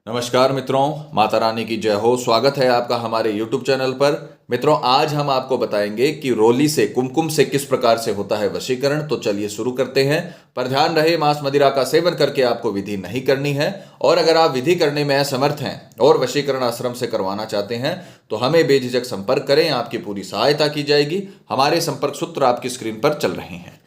नमस्कार मित्रों, माता रानी की जय हो। स्वागत है आपका हमारे YouTube चैनल पर। मित्रों, आज हम आपको बताएंगे कि रोली से, कुमकुम से किस प्रकार से होता है वशीकरण। तो चलिए शुरू करते हैं। पर ध्यान रहे, मांस मदिरा का सेवन करके आपको विधि नहीं करनी है। और अगर आप विधि करने में असमर्थ हैं और वशीकरण आश्रम से करवाना चाहते हैं तो हमें बेझिझक संपर्क करें, आपकी पूरी सहायता की जाएगी। हमारे संपर्क सूत्र आपकी स्क्रीन पर चल रहे हैं।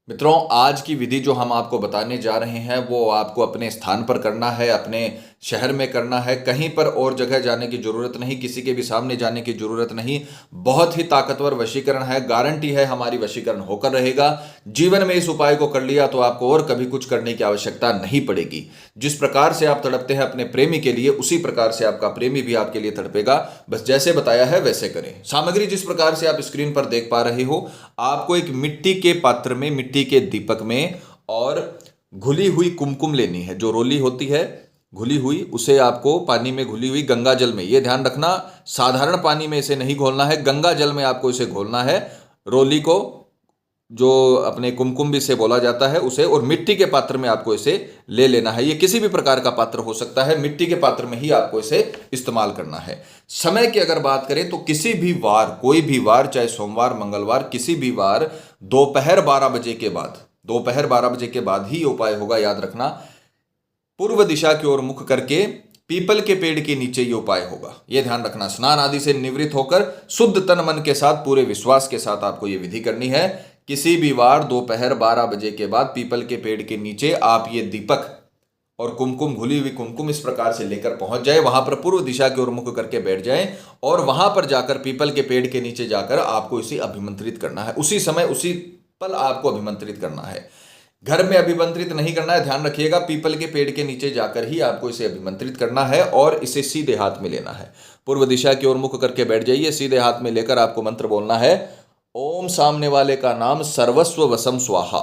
मित्रों, आज की विधि जो हम आपको बताने जा रहे हैं वो आपको अपने स्थान पर करना है, अपने शहर में करना है। कहीं पर और जगह जाने की जरूरत नहीं, किसी के भी सामने जाने की जरूरत नहीं। बहुत ही ताकतवर वशीकरण है, गारंटी है हमारी वशीकरण होकर रहेगा। जीवन में इस उपाय को कर लिया तो आपको और कभी कुछ करने की आवश्यकता नहीं पड़ेगी। जिस प्रकार से आप तड़पते हैं अपने प्रेमी के लिए, उसी प्रकार से आपका प्रेमी भी आपके लिए तड़पेगा। बस जैसे बताया है वैसे करें। सामग्री जिस प्रकार से आप स्क्रीन पर देख पा रहे हो, आपको एक मिट्टी के पात्र में, मिट्टी के दीपक में और घुली हुई कुमकुम लेनी है। जो रोली होती है घुली हुई, उसे आपको पानी में घुली हुई गंगा जल में, यह ध्यान रखना साधारण पानी में इसे नहीं घोलना है, गंगा जल में आपको इसे घोलना है। रोली को, जो अपने कुमकुम भी से बोला जाता है, उसे, और मिट्टी के पात्र में आपको इसे ले लेना है। ये किसी भी प्रकार का पात्र हो सकता है, मिट्टी के पात्र में ही आपको इसे इस्तेमाल करना है। समय की अगर बात करें तो किसी भी वार, कोई भी वार, चाहे सोमवार, मंगलवार, किसी भी वार दोपहर 12 बजे के बाद, दोपहर 12 बजे के बाद ही उपाय होगा। याद रखना, पूर्व दिशा की ओर मुख करके पीपल के पेड़ के नीचे ये उपाय होगा। यह ध्यान रखना। स्नान आदि से निवृत्त होकर शुद्ध तन मन के साथ, पूरे विश्वास के साथ आपको यह विधि करनी है। किसी भी वार दोपहर 12 बजे के बाद पीपल के पेड़ के नीचे आप ये दीपक और कुमकुम, घुली हुई कुमकुम इस प्रकार से लेकर पहुंच जाए। वहां पर पूर्व दिशा की ओर मुख करके बैठ जाए और वहां पर जाकर, पीपल के पेड़ के नीचे जाकर आपको इसे अभिमंत्रित करना है। उसी समय, उसी पल आपको अभिमंत्रित करना है। घर में अभिमंत्रित नहीं करना है, ध्यान रखिएगा। पीपल के पेड़ के नीचे जाकर ही आपको इसे अभिमंत्रित करना है और इसे सीधे हाथ में लेना है। पूर्व दिशा की ओर मुख करके बैठ जाइए। सीधे हाथ में लेकर आपको मंत्र बोलना है, ओम सामने वाले का नाम सर्वस्व वशम स्वाहा,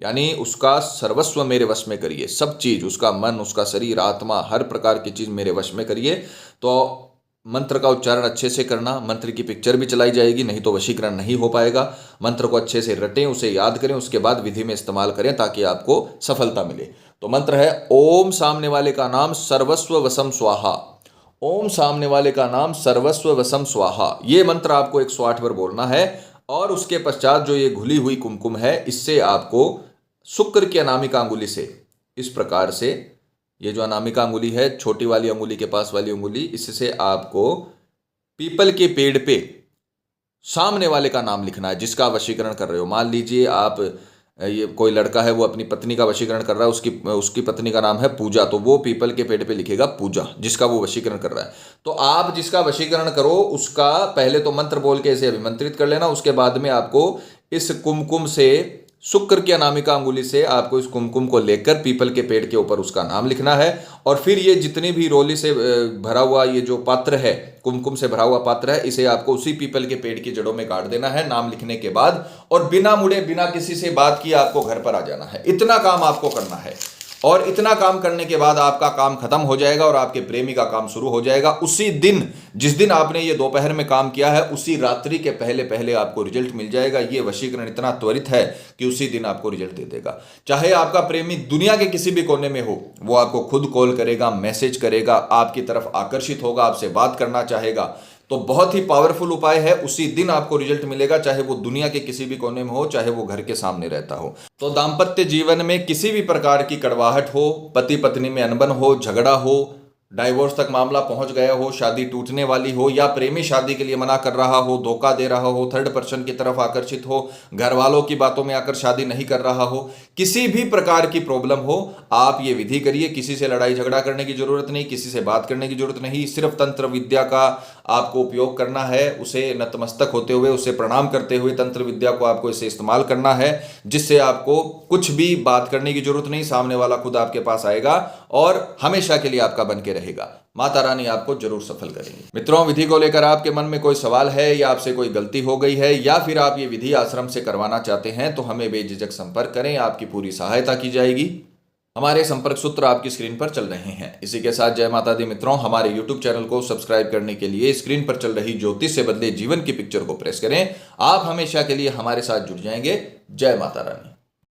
यानी उसका सर्वस्व मेरे वश में करिए। सब चीज, उसका मन, उसका शरीर, आत्मा, हर प्रकार की चीज मेरे वश में करिए। तो मंत्र का उच्चारण अच्छे से करना। मंत्र की पिक्चर भी चलाई जाएगी, नहीं तो वशीकरण नहीं हो पाएगा। मंत्र को अच्छे से रटें, उसे याद करें, उसके बाद विधि में इस्तेमाल करें ताकि आपको सफलता मिले। तो मंत्र है, ओम सामने वाले का नाम सर्वस्व वशम स्वाहा, ओम सामने वाले का नाम सर्वस्व वशम स्वाहा। ये मंत्र आपको 108 बार बोलना है। और उसके पश्चात जो ये घुली हुई कुमकुम है, इससे आपको शुक्र की अनामिका अंगुली से, इस प्रकार से, ये जो अनामिका अंगुली है, छोटी वाली अंगुली के पास वाली अंगुली, इससे आपको पीपल के पेड़ पे सामने वाले का नाम लिखना है जिसका वशीकरण कर रहे हो। मान लीजिए आप, ये कोई लड़का है, वो अपनी पत्नी का वशीकरण कर रहा है, उसकी पत्नी का नाम है पूजा, तो वो पीपल के पेड़ पे लिखेगा पूजा, जिसका वो वशीकरण कर रहा है। तो आप जिसका वशीकरण करो उसका पहले तो मंत्र बोल के इसे अभिमंत्रित कर लेना। उसके बाद में आपको इस कुमकुम से, शुक्र की अनामिका अंगुली से आपको इस कुमकुम को लेकर पीपल के पेड़ के ऊपर उसका नाम लिखना है। और फिर ये जितनी भी रोली से भरा हुआ ये जो पात्र है, कुमकुम से भरा हुआ पात्र है, इसे आपको उसी पीपल के पेड़ की जड़ों में गाड़ देना है नाम लिखने के बाद। और बिना मुड़े, बिना किसी से बात किए आपको घर पर आ जाना है। इतना काम आपको करना है। और इतना काम करने के बाद आपका काम खत्म हो जाएगा और आपके प्रेमी का काम शुरू हो जाएगा। उसी दिन, जिस दिन आपने ये दोपहर में काम किया है, उसी रात्रि के पहले पहले आपको रिजल्ट मिल जाएगा। ये वशीकरण इतना त्वरित है कि उसी दिन आपको रिजल्ट दे देगा। चाहे आपका प्रेमी दुनिया के किसी भी कोने में हो, वो आपको खुद कॉल करेगा, मैसेज करेगा, आपकी तरफ आकर्षित होगा, आपसे बात करना चाहेगा। तो बहुत ही पावरफुल उपाय है। उसी दिन आपको रिजल्ट मिलेगा, चाहे वो दुनिया के किसी भी कोने में हो, चाहे वो घर के सामने रहता हो। तो दांपत्य जीवन में किसी भी प्रकार की कड़वाहट हो, पति पत्नी में अनबन हो, झगड़ा हो, डाइवोर्स तक मामला पहुंच गया हो, शादी टूटने वाली हो, या प्रेमी शादी के लिए मना कर रहा हो, धोखा दे रहा हो, थर्ड पर्सन की तरफ आकर्षित हो, घर वालों की बातों में आकर शादी नहीं कर रहा हो, किसी भी प्रकार की प्रॉब्लम हो, आप ये विधि करिए। किसी से लड़ाई झगड़ा करने की जरूरत नहीं, किसी से बात करने की जरूरत नहीं। सिर्फ तंत्र विद्या का आपको उपयोग करना है। उसे नतमस्तक होते हुए, उसे प्रणाम करते हुए तंत्र विद्या को आपको इसे इस्तेमाल करना है, जिससे आपको कुछ भी बात करने की जरूरत नहीं। सामने वाला खुद आपके पास आएगा और हमेशा के लिए आपका बन के रहेगा। माता रानी आपको जरूर सफल करेंगी। मित्रों, विधि को लेकर आपके मन में कोई सवाल है या आपसे कोई गलती हो गई है या फिर आप ये विधि आश्रम से करवाना चाहते हैं तो हमें बेझिझक संपर्क करें, आपकी पूरी सहायता की जाएगी। हमारे संपर्क सूत्र आपकी स्क्रीन पर चल रहे हैं। इसी के साथ जय माता दी। मित्रों, हमारे YouTube चैनल को सब्सक्राइब करने के लिए स्क्रीन पर चल रही ज्योतिष से बदले जीवन की पिक्चर को प्रेस करें। आप हमेशा के लिए हमारे साथ जुड़ जाएंगे। जय माता रानी।